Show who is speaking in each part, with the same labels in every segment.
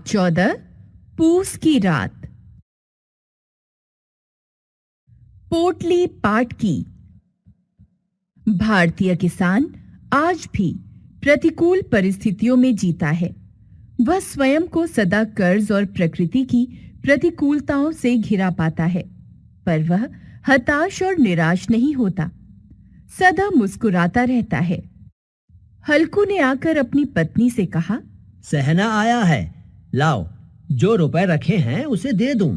Speaker 1: 14 पूस की रात। पोटली पाट की। भारतीय किसान आज भी प्रतिकूल परिस्थितियों में जीता है। वह स्वयं को सदा कर्ज और प्रकृति की प्रतिकूलताओं से घिरा पाता है, पर वह हताश और निराश नहीं होता, सदा मुस्कुराता रहता है। हल्कू ने आकर अपनी पत्नी से कहा,
Speaker 2: सहना आया है, लाओ, जो रुपए रखे हैं उसे दे दूं,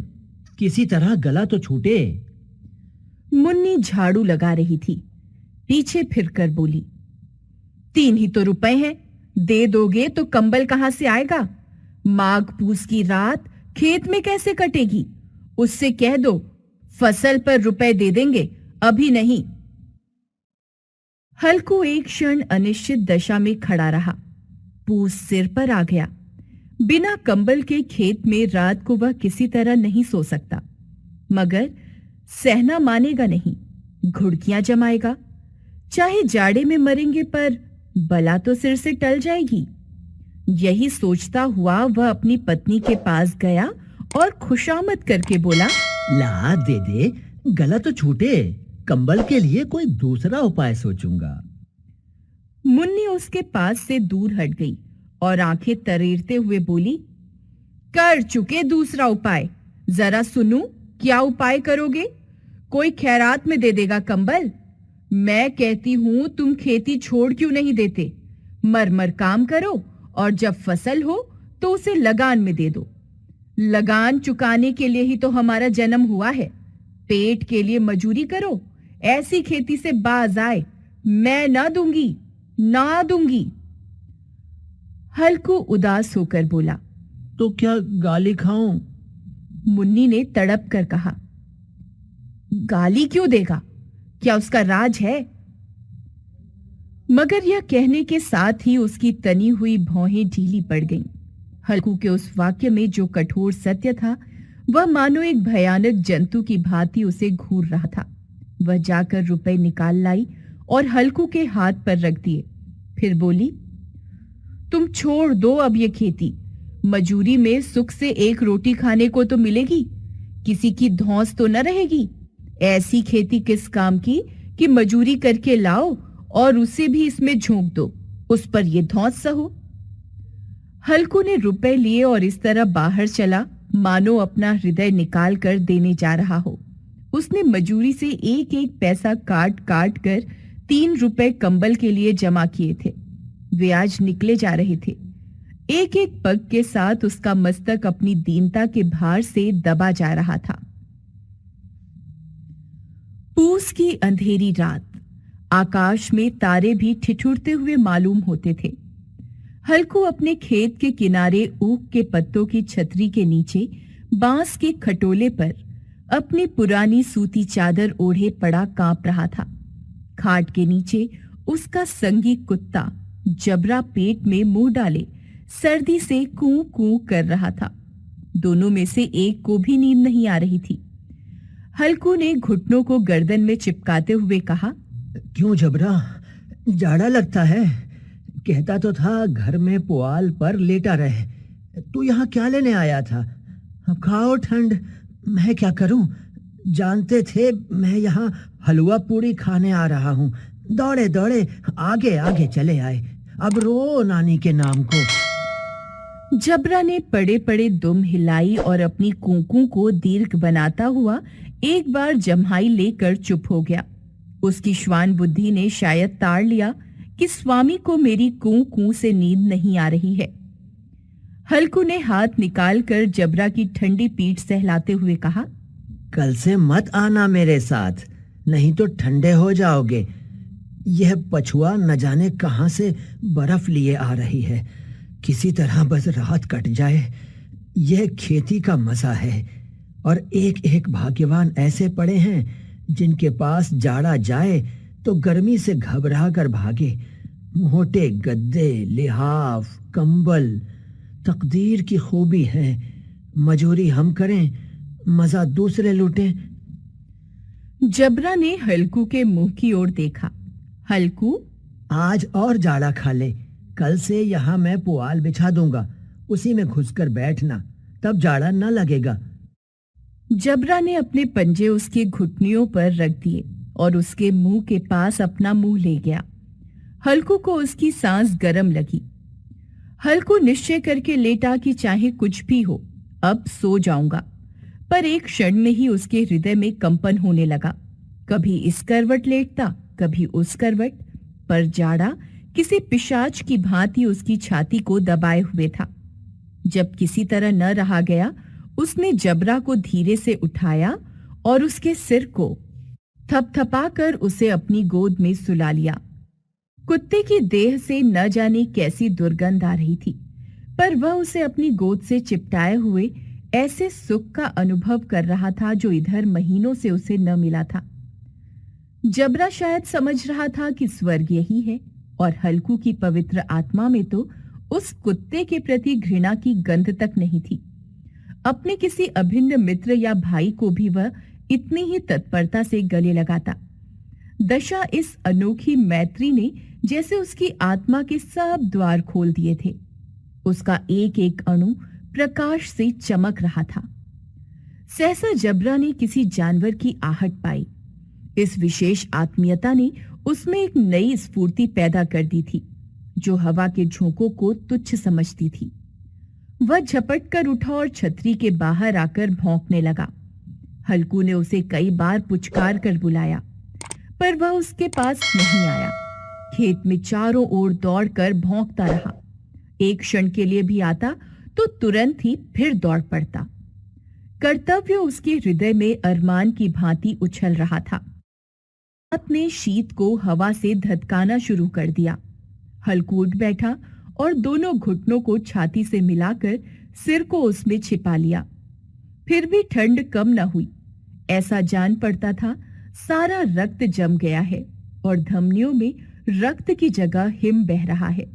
Speaker 2: किसी तरह गला तो छूटे।
Speaker 1: मुन्नी झाड़ू लगा रही थी, पीछे फिरकर बोली, 3 ही तो रुपए हैं, दे दोगे तो कंबल कहां से आएगा? माघ पूस की रात खेत में कैसे कटेगी? उससे कह दो फसल पर रुपए दे देंगे, अभी नहीं। हल्कू एक क्षण अनिश्चित दशा में खड़ा रहा। पूस सिर पर आ गया। बिना कंबल के खेत में रात को वह किसी तरह नहीं सो सकता, मगर सहना मानेगा नहीं, घुड़कियां जमाएगा। चाहे जाड़े में मरेंगे, पर बला तो सिर से टल जाएगी। यही सोचता हुआ वह अपनी पत्नी के पास गया और खुशामद करके बोला,
Speaker 2: ला दे दे, गला तो छूटे, कंबल के लिए कोई दूसरा उपाय सोचूंगा।
Speaker 1: मुन्नी उसके पास से दूर हट गई और आंखें तरेरते हुए बोली, कर चुके दूसरा उपाय, जरा सुनूं क्या उपाय करोगे? कोई खैरात में दे देगा कंबल? मैं कहती हूं तुम खेती छोड़ क्यों नहीं देते? मर मर काम करो और जब फसल हो तो उसे लगान में दे दो। लगान चुकाने के लिए ही तो हमारा जन्म हुआ है। पेट के लिए मजूरी करो, ऐसी खेती से बाज आए। मैं ना दूंगी, ना दूंगी। हल्कू उदास होकर बोला,
Speaker 2: तो क्या गाली खाऊं?
Speaker 1: मुन्नी ने तड़प कर कहा, गाली क्यों देगा? क्या उसका राज है? मगर यह कहने के साथ ही उसकी तनी हुई भौहें ढीली पड़ गईं। हल्कू के उस वाक्य में जो कठोर सत्य था, वह मानो एक भयानक जंतु की भांति उसे घूर रहा था। वह जाकर रुपए निकाल लाई और हल्कू के हाथ पर रख दिए। फिर बोली, तुम छोड़ दो अब ये खेती। मजूरी में सुख से एक रोटी खाने को तो मिलेगी, किसी की धौंस तो न रहेगी। ऐसी खेती किस काम की कि मजूरी करके लाओ और उसे भी इसमें झोंक दो, उस पर ये धौंस सहो। हल्कू ने रुपए लिए और इस तरह बाहर चला मानो अपना हृदय निकाल कर देने जा रहा हो। उसने मजूरी से एक एक पैसा काट काट कर 3 रुपए कंबल के लिए जमा किए थे। वे आज निकले जा रहे थे। एक एक पग के साथ उसका मस्तक अपनी दीनता के भार से दबा जा रहा था। पूस की अंधेरी रात, आकाश में तारे भी ठिठुरते हुए मालूम होते थे। हल्कू अपने खेत के किनारे ऊख के पत्तों की छतरी के नीचे बांस के खटोले पर अपनी पुरानी सूती चादर ओढ़े पड़ा कांप रहा था। खाट के नीचे उसका संगी कुत्ता जबरा पेट में मुंह डाले सर्दी से कूं कूं कर रहा था। दोनों में से एक को भी नींद नहीं आ रही थी। हल्कू ने घुटनों को गर्दन में चिपकाते हुए कहा,
Speaker 2: क्यों जबरा, जाड़ा लगता है? कहता तो था घर में पुआल पर लेटा रहे। तू यहाँ क्या लेने आया था? अब खाओ ठंड, मैं क्या करूं? जानते थे मैं यहाँ हलवा पूरी खाने आ रहा हूँ। दौड़े दौड़े आगे आगे चले आए। अब रो नानी के नाम को।
Speaker 1: जबरा ने पड़े पड़े दुम हिलाई और अपनी कूकू को दीर्घ बनाता हुआ एक बार जम्हाई लेकर चुप हो गया। उसकी श्वान बुद्धि ने शायद ताड़ लिया कि स्वामी को मेरी कूं कूं से नींद नहीं आ रही है। हल्कू ने हाथ निकालकर जबरा की ठंडी पीठ सहलाते हुए कहा,
Speaker 2: कल से मत आना मेरे साथ, नहीं तो ठंडे हो जाओगे। यह पछुआ न जाने कहां से बर्फ लिए आ रही है। किसी तरह बस रात कट जाए। यह खेती का मजा है, और एक एक भाग्यवान ऐसे पड़े हैं जिनके पास जाड़ा जाए तो गर्मी से घबरा कर भागे। मोटे गद्दे, लिहाफ, कंबल तकदीर की खूबी है। मजूरी हम करें, मजा दूसरे लूटें।
Speaker 1: जबरा ने हल्कू के मुंह की ओर देखा। हल्कू,
Speaker 2: आज और जाड़ा खा ले, कल से यहाँ मैं पुआल बिछा दूंगा, उसी में घुसकर बैठना, तब जाड़ा न लगेगा।
Speaker 1: जबरा ने अपने पंजे उसके घुटनियों पर रख दिए और उसके मुंह के पास अपना मुंह ले गया। हल्कू को उसकी सांस गर्म लगी। हल्कू निश्चय करके लेटा कि चाहे कुछ भी हो, अब सो जाऊंगा। पर एक क्षण में ही उसके हृदय में कंपन होने लगा। कभी इस करवट लेटता, कभी उस करवट, पर जाड़ा किसी पिशाच की भांति उसकी छाती को दबाए हुए था। जब किसी तरह न रहा गया, उसने जबरा को धीरे से उठाया और उसके सिर को थपथपाकर उसे अपनी गोद में सुला लिया। कुत्ते की देह से न जाने कैसी दुर्गंध आ रही थी, पर वह उसे अपनी गोद से चिपटाए हुए ऐसे सुख का अनुभव कर रहा था जो इधर महीनों से उसे न मिला था। जबरा शायद समझ रहा था कि स्वर्ग यही है, और हल्कू की पवित्र आत्मा में तो उस कुत्ते के प्रति घृणा की गंध तक नहीं थी। अपने किसी अभिन्न मित्र या भाई को भी वह इतनी ही तत्परता से गले लगाता। दशा इस अनोखी मैत्री ने जैसे उसकी आत्मा के सब द्वार खोल दिए थे। उसका एक एक अणु प्रकाश से चमक रहा था। सहसा जबरा ने किसी जानवर की आहट पाई। इस विशेष आत्मीयता ने उसमें एक नई स्फूर्ति पैदा कर दी थी, जो हवा के झोंकों को तुच्छ समझती थी। वह झपट कर उठा और छतरी के बाहर आकर भौंकने लगा। हल्कू ने उसे कई बार पुचकार कर बुलाया, पर वह उसके पास नहीं आया। खेत में चारों ओर दौड़कर भौंकता रहा। एक क्षण के लिए भी आता तो तुरंत ही फिर दौड़ पड़ता। कर्तव्य उसके हृदय में अरमान की भांति उछल रहा था। अपने शीत को हवा से धधकाना शुरू कर दिया। हल्कू उठ बैठा और दोनों घुटनों को छाती से मिलाकर सिर को उसमें छिपा लिया। फिर भी ठंड कम न हुई। ऐसा जान पड़ता था सारा रक्त जम गया है और धमनियों में रक्त की जगह हिम बह रहा है।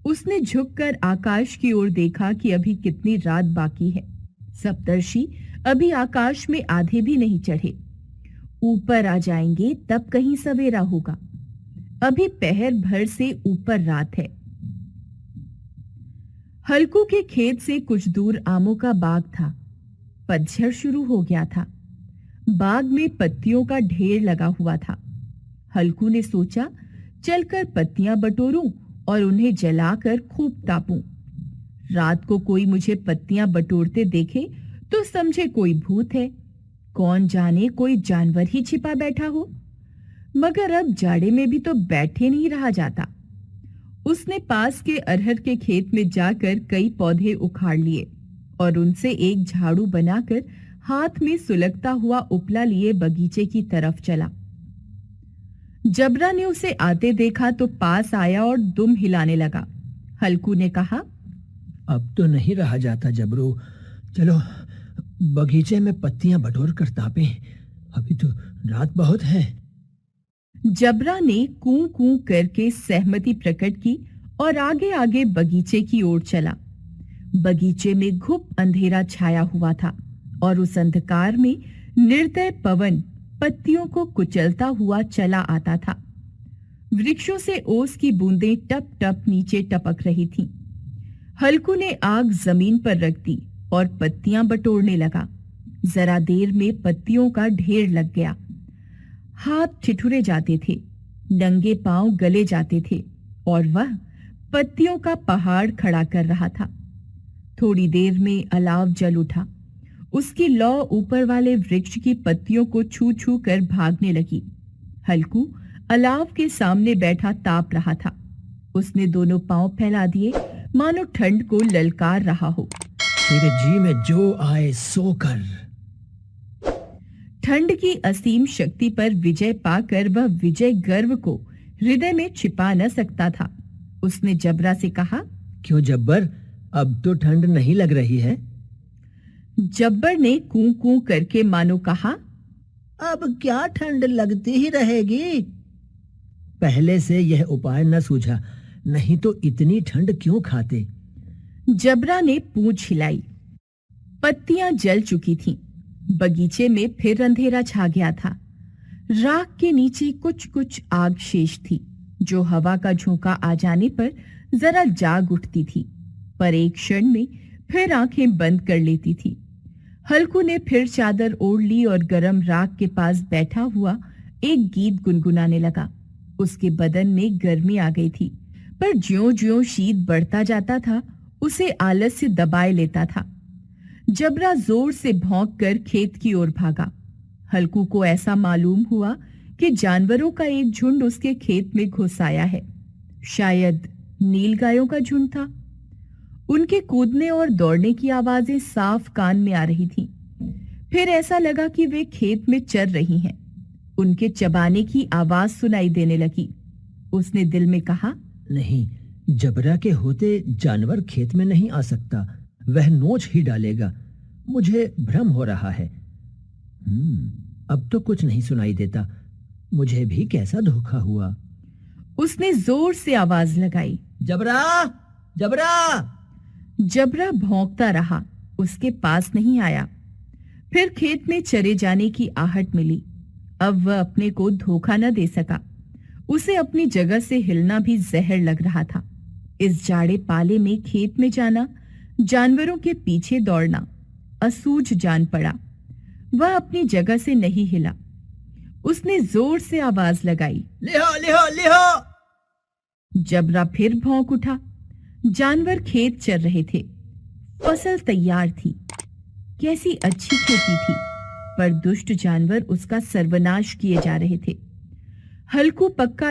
Speaker 1: उसने झुककर आकाश की ओर देखा कि अभी कितनी रात बाकी है। सप्तर्षि अभी आकाश में आधे भी नहीं चढ़े। ऊपर आ जाएंगे तब कहीं सवेरा होगा। अभी पहर भर से ऊपर रात है। हल्कू के खेत से कुछ दूर आमों का बाग था। पतझड़ शुरू हो गया था। बाग में पत्तियों का ढेर लगा हुआ था। हल्कू ने सोचा, चलकर पत्तियां बटोरूं और उन्हें जलाकर खूब तापूं। रात को कोई मुझे पत्तियां बटोरते देखे तो समझे कोई भूत है। कौन जाने कोई जानवर ही छिपा बैठा हो। मगर अब जाड़े में भी तो बैठे नहीं रहा जाता। उसने पास के अरहर के खेत में जाकर कई पौधे उखाड़ लिए और उनसे एक झाड़ू बनाकर हाथ में सुलगता हुआ उपला लिए बगीचे की तरफ चला। जबरा ने उसे आते देखा तो पास आया और दुम हिलाने लगा। हल्कू ने कहा,
Speaker 2: अब तो नहीं रहा जाता जबरू, चलो बगीचे में पत्तियां बटोर कर तापें, अभी तो रात बहुत है।
Speaker 1: जबरा ने कूं कूं करके सहमति प्रकट की और आगे आगे बगीचे की ओर चला। बगीचे में घुप अंधेरा छाया हुआ था और उस अंधकार में निर्दय पवन पत्तियों को कुचलता हुआ चला आता था। वृक्षों से ओस की बूंदें टप टप नीचे टपक रही थीं। हल्कू ने आग जमीन पर रख दी और पत्तियां बटोरने लगा। जरा देर में पत्तियों का ढेर लग गया। हाथ ठिठुरे जाते थे, नंगे पांव गले जाते थे और वह पत्तियों का पहाड़ खड़ा कर रहा था। थोड़ी देर में अलाव जल उठा। उसकी लौ ऊपर वाले वृक्ष की पत्तियों को छू छू कर भागने लगी। हल्कू अलाव के सामने बैठा ताप रहा था। उसने दोनों पांव फैला दिए, मानो ठंड को ललकार रहा हो।
Speaker 2: तेरे जी में जो आए सो कर।
Speaker 1: ठंड की असीम शक्ति पर विजय पाकर वह विजय गर्व को हृदय में छिपा न सकता था। उसने जबरा से कहा,
Speaker 2: क्यों जब्बर, अब तो ठंड नहीं लग रही है?
Speaker 1: जब्बर ने कूं कूं करके मानो कहा,
Speaker 2: अब क्या ठंड लगती ही रहेगी। पहले से यह उपाय न सूझा, नहीं तो इतनी ठंड क्यों खाते।
Speaker 1: जबरा ने पूंछ हिलाई। पत्तियां जल चुकी थीं। बगीचे में फिर अंधेरा छा गया था। राख के नीचे कुछ कुछ आग शेष थी, जो हवा का झोंका आ जाने पर जरा जाग उठती थी। पर एक क्षण में फिर आंखें बंद कर लेती थी। हल्कू ने फिर चादर ओढ़ ली और गरम राख के पास बैठा हुआ एक गीत गुनगुनाने लगा। उसके बदन में गर्मी आ गई थी, पर ज्यों-ज्यों शीत बढ़ता जाता था, उसे आलस्य दबाए लेता था। जबरा जोर से भौंक कर खेत की ओर भागा। हल्कू को ऐसा मालूम हुआ कि जानवरों का एक झुंड उसके खेत में घुस आया है। शायद नीलगायों का झुंड था। उनके कूदने और दौड़ने की आवाजें साफ कान में आ रही थीं। फिर ऐसा लगा कि वे खेत में चर रही हैं। उनके चबाने की आवाज सुनाई देने लगी। उसने दिल में कहा,
Speaker 2: नहीं, जबरा के होते जानवर खेत में नहीं आ सकता। वह नोच ही डालेगा। मुझे भ्रम हो रहा है। अब तो कुछ नहीं सुनाई देता। मुझे भी कैसा धोखा हुआ।
Speaker 1: उसने जोर से आवाज लगाई,
Speaker 2: जबरा, जबरा।
Speaker 1: जबरा भौंकता रहा, उसके पास नहीं आया। फिर खेत में चरे जाने की आहट मिली। अब वह अपने को धोखा न दे सका। उसे अपनी जगह से हिलना भी जहर लग रहा था। इस जाड़े पाले में खेत में जाना, जानवरों के पीछे दौड़ना असूझ जान पड़ा। वह अपनी जगह से नहीं हिला। उसने जोर से आवाज लगाई,
Speaker 2: लिहो, लिहो, लिहो।
Speaker 1: जबरा फिर भौंक उठा। जानवर खेत चर रहे थे। फसल तैयार थी। कैसी अच्छी खेती थी, पर दुष्ट जानवर उसका सर्वनाश किए जा रहे थे। हल्कू पक्का